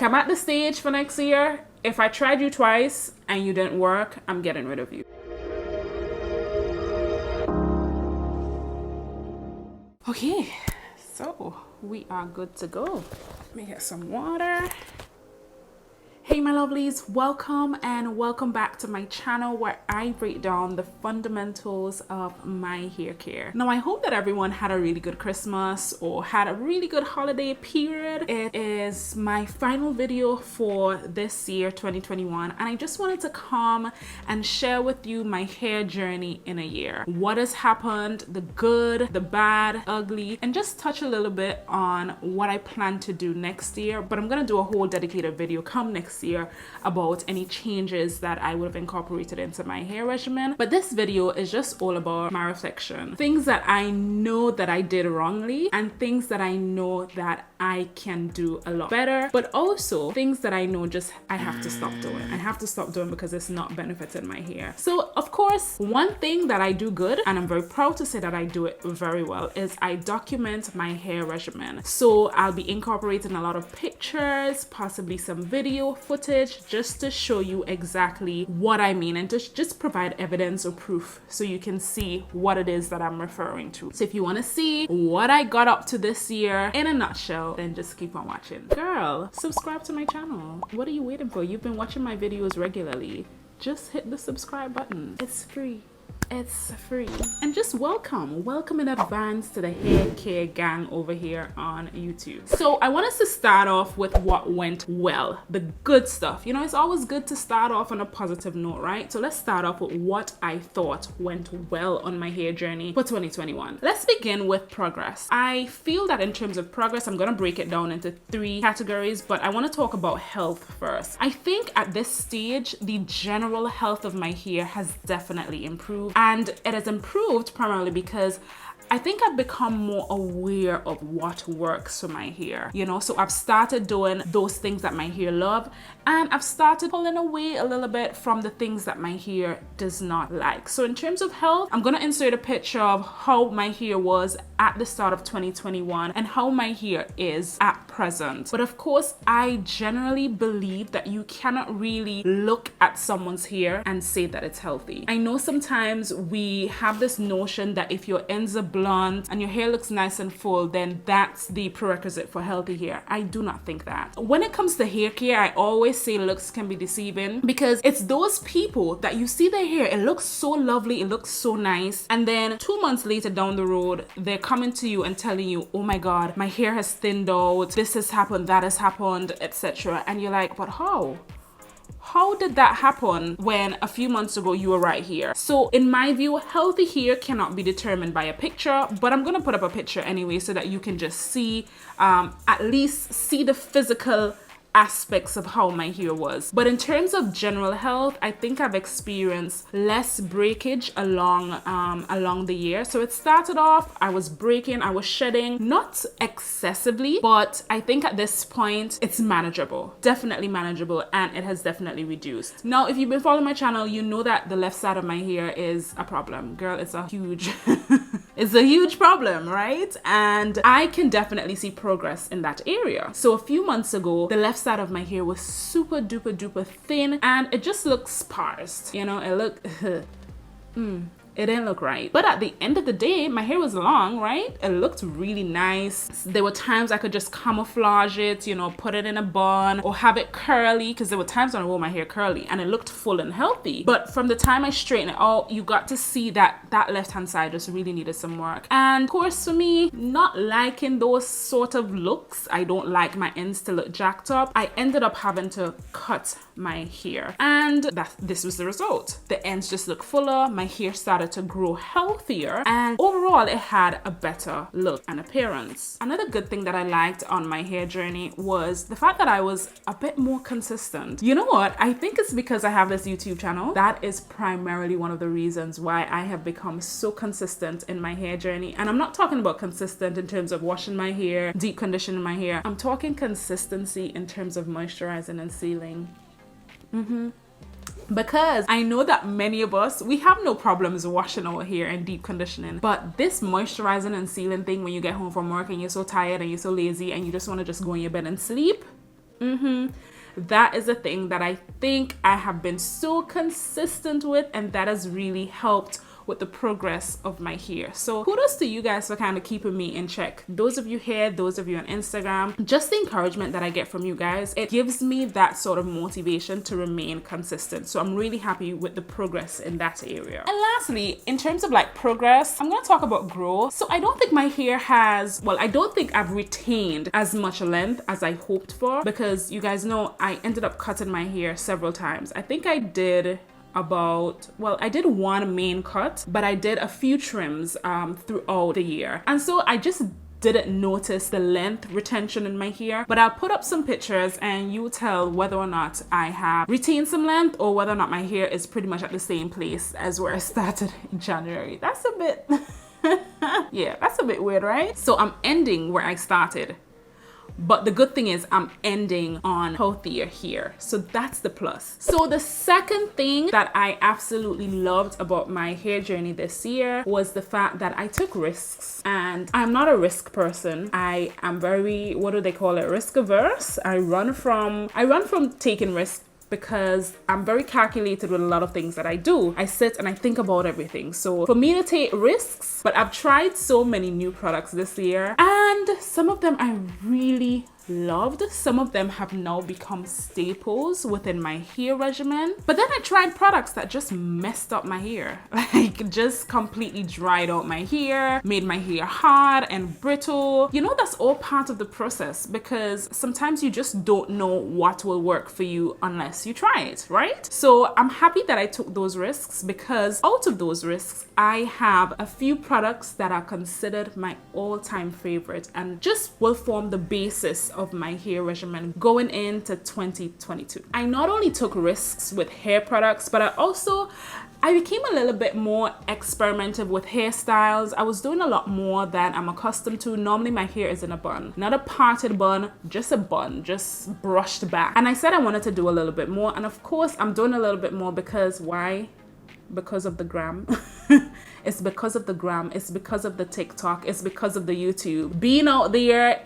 I'm at the stage for next year. If I tried you twice and you didn't work, I'm getting rid of you. Okay, so we are good to go. Let me get some water. Hey my lovelies, welcome back to my channel where I break down the fundamentals of my hair care. Now I hope that everyone had a really good Christmas or had a really good holiday period. It is my final video for this year 2021 and I just wanted to come and share with you my hair journey in a year. What has happened, the good, the bad, ugly, and just touch a little bit on what I plan to do next year. But I'm gonna do a whole dedicated video come next year about any changes that I would have incorporated into my hair regimen. But this video is just all about my reflection. Things that I know that I did wrongly and things that I know that I can do a lot better, but also things that I know just I have to stop doing. I have to stop doing because it's not benefiting my hair. So of course, one thing that I do good, and I'm very proud to say that I do it very well, is I document my hair regimen. So I'll be incorporating a lot of pictures, possibly some video footage, just to show you exactly what I mean and to just provide evidence or proof so you can see what it is that I'm referring to. So if you want to see what I got up to this year in a nutshell, then just keep on watching. Girl, subscribe to my channel. What are you waiting for? You've been watching my videos regularly. Just hit the subscribe button. It's free. It's free. And just welcome in advance to the hair care gang over here on YouTube. So I want us to start off with what went well, the good stuff. You know, it's always good to start off on a positive note, right? So let's start off with what I thought went well on my hair journey for 2021. Let's begin with progress. I feel that in terms of progress, I'm gonna break it down into 3 categories, but I want to talk about health first. I think at this stage, the general health of my hair has definitely improved. And it has improved primarily because I think I've become more aware of what works for my hair, you know? So I've started doing those things that my hair love, and I've started pulling away a little bit from the things that my hair does not like. So in terms of health, I'm gonna insert a picture of how my hair was at the start of 2021 and how my hair is at present. But of course, I generally believe that you cannot really look at someone's hair and say that it's healthy. I know sometimes we have this notion that if your ends are blunt and your hair looks nice and full, then that's the prerequisite for healthy hair. I do not think that. When it comes to hair care, I always say looks can be deceiving because it's those people that you see their hair, it looks so lovely, it looks so nice, and then 2 months later down the road, they're coming to you and telling you, oh my God, my hair has thinned out, this has happened, that has happened, etc. And you're like, but how? How did that happen when a few months ago you were right here? So in my view, healthy hair cannot be determined by a picture, but I'm gonna put up a picture anyway so that you can just see, at least see the physical aspects of how my hair was. But in terms of general health, I think I've experienced less breakage along the year. So it started off, I was breaking, I was shedding, not excessively, but I think at this point it's manageable, definitely manageable, and it has definitely reduced. Now, if you've been following my channel, you know that the left side of my hair is a problem. Girl, it's a huge it's a huge problem, right? And I can definitely see progress in that area. So a few months ago, the left side of my hair was super duper thin and it just looked sparse. You know, it looked it didn't look right. But at the end of the day, my hair was long, right? It looked really nice. There were times I could just camouflage it, you know, put it in a bun or have it curly, because there were times when I wore my hair curly and it looked full and healthy. But from the time I straightened it out, you got to see that that left-hand side just really needed some work. And of course, for me, not liking those sort of looks, I don't like my ends to look jacked up, I ended up having to cut my hair. And this was the result. The ends just look fuller, my hair started to grow healthier, and overall it had a better look and appearance. Another good thing that I liked on my hair journey was the fact that I was a bit more consistent. You know what? I think it's because I have this YouTube channel. That is primarily one of the reasons why I have become so consistent in my hair journey. And I'm not talking about consistent in terms of washing my hair, deep conditioning my hair. I'm talking consistency in terms of moisturizing and sealing. Because I know that many of us, we have no problems washing our hair and deep conditioning, but this moisturizing and sealing thing when you get home from work and you're so tired and you're so lazy and you just want to just go in your bed and sleep, That is a thing that I think I have been so consistent with, and that has really helped with the progress of my hair. So kudos to you guys for kind of keeping me in check. Those of you here, those of you on Instagram, just the encouragement that I get from you guys, it gives me that sort of motivation to remain consistent. So I'm really happy with the progress in that area. And lastly, in terms of like progress, I'm going to talk about growth. So I don't think my hair has, well, I don't think I've retained as much length as I hoped for, because you guys know I ended up cutting my hair several times. I think I did I did one main cut, but I did a few trims throughout the year. And so I just didn't notice the length retention in my hair, but I'll put up some pictures and you tell whether or not I have retained some length or whether or not my hair is pretty much at the same place as where I started in January. That's a bit, yeah, that's a bit weird, right? So I'm ending where I started. But the good thing is I'm ending on healthier hair. So that's the plus. So the second thing that I absolutely loved about my hair journey this year was the fact that I took risks. And I'm not a risk person. I am very, what do they call it? Risk averse. I run from taking risks, because I'm very calculated with a lot of things that I do. I sit and I think about everything. So for me to take risks, but I've tried so many new products this year, and some of them I really loved. Some of them have now become staples within my hair regimen. But then I tried products that just messed up my hair, like just completely dried out my hair, made my hair hard and brittle. You know, that's all part of the process, because sometimes you just don't know what will work for you unless you try it, right? So I'm happy that I took those risks, because out of those risks, I have a few products that are considered my all-time favorite and just will form the basis of my hair regimen going into 2022. I not only took risks with hair products, but I became a little bit more experimental with hairstyles. I was doing a lot more than I'm accustomed to. Normally my hair is in a bun, not a parted bun, just a bun, just brushed back. And I said I wanted to do a little bit more. And of course I'm doing a little bit more because why? Because of the gram. It's because of the gram. It's because of the TikTok. It's because of the YouTube. Being out there,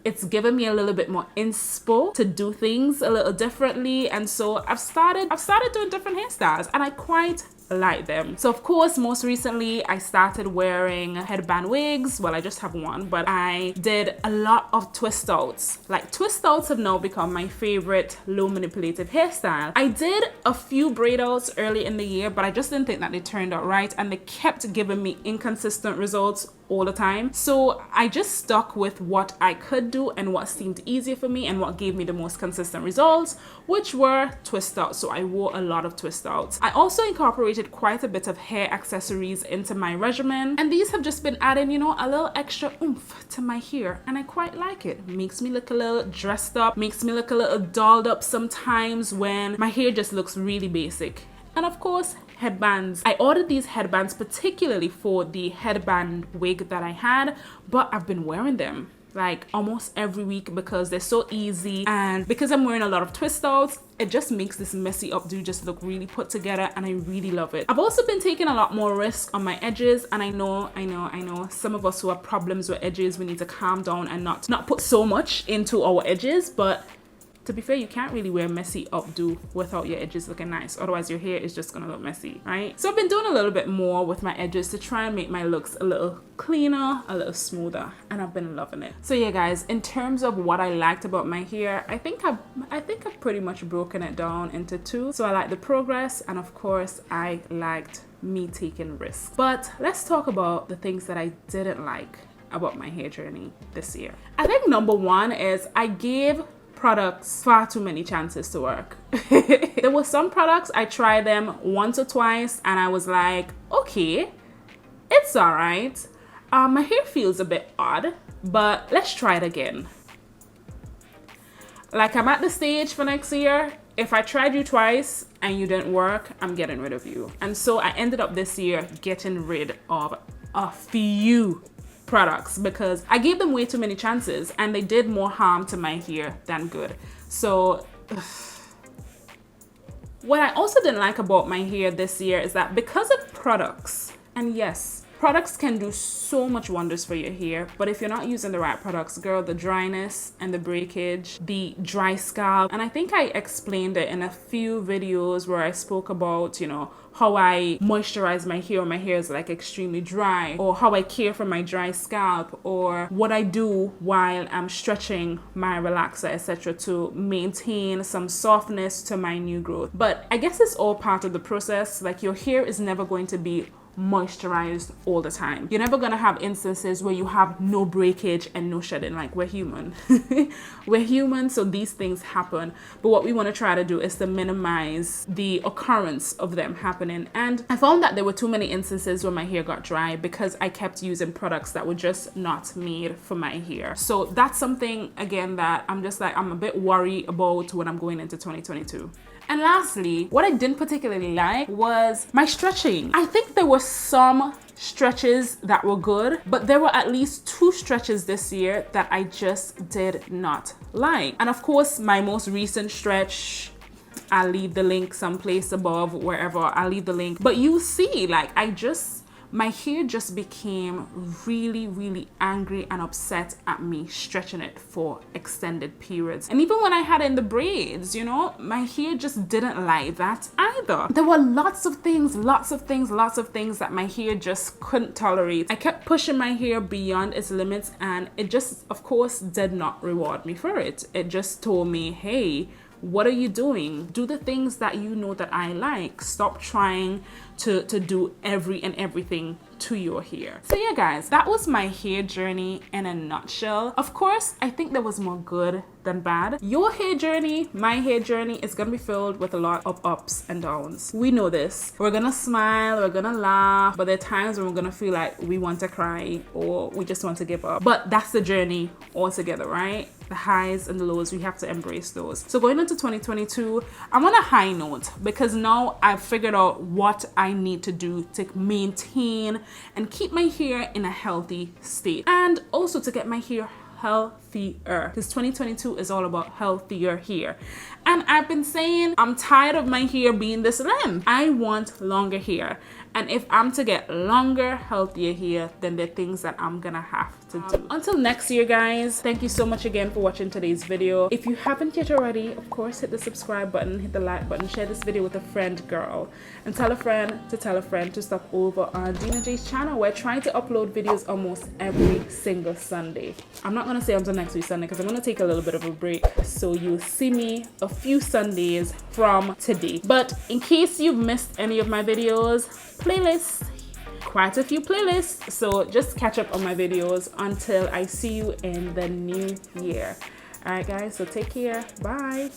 it's given me a little bit more inspo to do things a little differently. And so I've started doing different hairstyles, and I quite like them. So of course, most recently I started wearing headband wigs. Well, I just have one, but I did a lot of twist outs. Like, twist outs have now become my favorite low manipulative hairstyle. I did a few braid outs early in the year, but I just didn't think that they turned out right, and they kept giving me inconsistent results all the time. So I just stuck with what I could do and what seemed easier for me and what gave me the most consistent results, which were twist outs. So I wore a lot of twist outs. I also incorporated quite a bit of hair accessories into my regimen, and these have just been adding, you know, a little extra oomph to my hair, and I quite like it. Makes me look a little dressed up, makes me look a little dolled up sometimes when my hair just looks really basic. And of course, headbands. I ordered these headbands particularly for the headband wig that I had, but I've been wearing them like almost every week because they're so easy, and because I'm wearing a lot of twist outs, it just makes this messy updo just look really put together, and I really love it. I've also been taking a lot more risk on my edges, and I know some of us who have problems with edges, we need to calm down and not put so much into our edges, but to be fair, you can't really wear messy updo without your edges looking nice. Otherwise, your hair is just gonna look messy, right? So I've been doing a little bit more with my edges to try and make my looks a little cleaner, a little smoother, and I've been loving it. So yeah, guys, in terms of what I liked about my hair, I think I've pretty much broken it down into two. So I like the progress, and of course, I liked me taking risks. But let's talk about the things that I didn't like about my hair journey this year. I think number one is I gave products far too many chances to work. There were some products I tried them once or twice and I was like, okay, it's all right. My hair feels a bit odd, but let's try it again. Like, I'm at the stage for next year. If I tried you twice and you didn't work, I'm getting rid of you. And so I ended up this year getting rid of a few products because I gave them way too many chances and they did more harm to my hair than good. So what I also didn't like about my hair this year is that because of products, and yes, products can do so much wonders for your hair, but if you're not using the right products, girl, the dryness and the breakage, the dry scalp, and I think I explained it in a few videos where I spoke about, you know, how I moisturize my hair when my hair is like extremely dry, or how I care for my dry scalp, or what I do while I'm stretching my relaxer, etc., to maintain some softness to my new growth. But I guess it's all part of the process. Like, your hair is never going to be moisturized all the time. You're never gonna have instances where you have no breakage and no shedding. Like, we're human. We're human, so these things happen. But what we want to try to do is to minimize the occurrence of them happening. And I found that there were too many instances where my hair got dry because I kept using products that were just not made for my hair. So that's something, again, that I'm a bit worried about when I'm going into 2022. And lastly, what I didn't particularly like was my stretching. I think there were some stretches that were good, but there were at least 2 stretches this year that I just did not like. And of course, my most recent stretch, I'll leave the link someplace above, wherever, I'll leave the link. But you see, like, my hair just became really, really angry and upset at me stretching it for extended periods. And even when I had it in the braids, you know, my hair just didn't like that either. There were lots of things that my hair just couldn't tolerate. I kept pushing my hair beyond its limits, and it just, of course, did not reward me for it. It just told me, hey, what are you doing? Do the things that you know that I like. Stop trying to do everything to your hair. So yeah, guys, that was my hair journey in a nutshell. Of course, I think there was more good than bad. Your hair journey, my hair journey, is gonna be filled with a lot of ups and downs. We know this. We're gonna smile, we're gonna laugh, but there are times when we're gonna feel like we want to cry or we just want to give up. But that's the journey altogether, right? The highs and the lows, we have to embrace those. So going into 2022, I'm on a high note because now I've figured out what I need to do to maintain and keep my hair in a healthy state, and also to get my hair healthier, because 2022 is all about healthier hair. And I've been saying I'm tired of my hair being this length. I want longer hair, and if I'm to get longer, healthier hair, then there are things that I'm gonna have to do. Until next year, guys, thank you so much again for watching today's video. If you haven't yet already, of course, hit the subscribe button, hit the like button, share this video with a friend, girl, and tell a friend to stop over on DenaJ's channel. We're trying to upload videos almost every single Sunday. I'm not gonna say until next week Sunday because I'm gonna take a little bit of a break, so you'll see me a few Sundays from today. But in case you've missed any of my videos, playlists, quite a few playlists, so just catch up on my videos until I see you in the new year. All right, guys, so take care. Bye.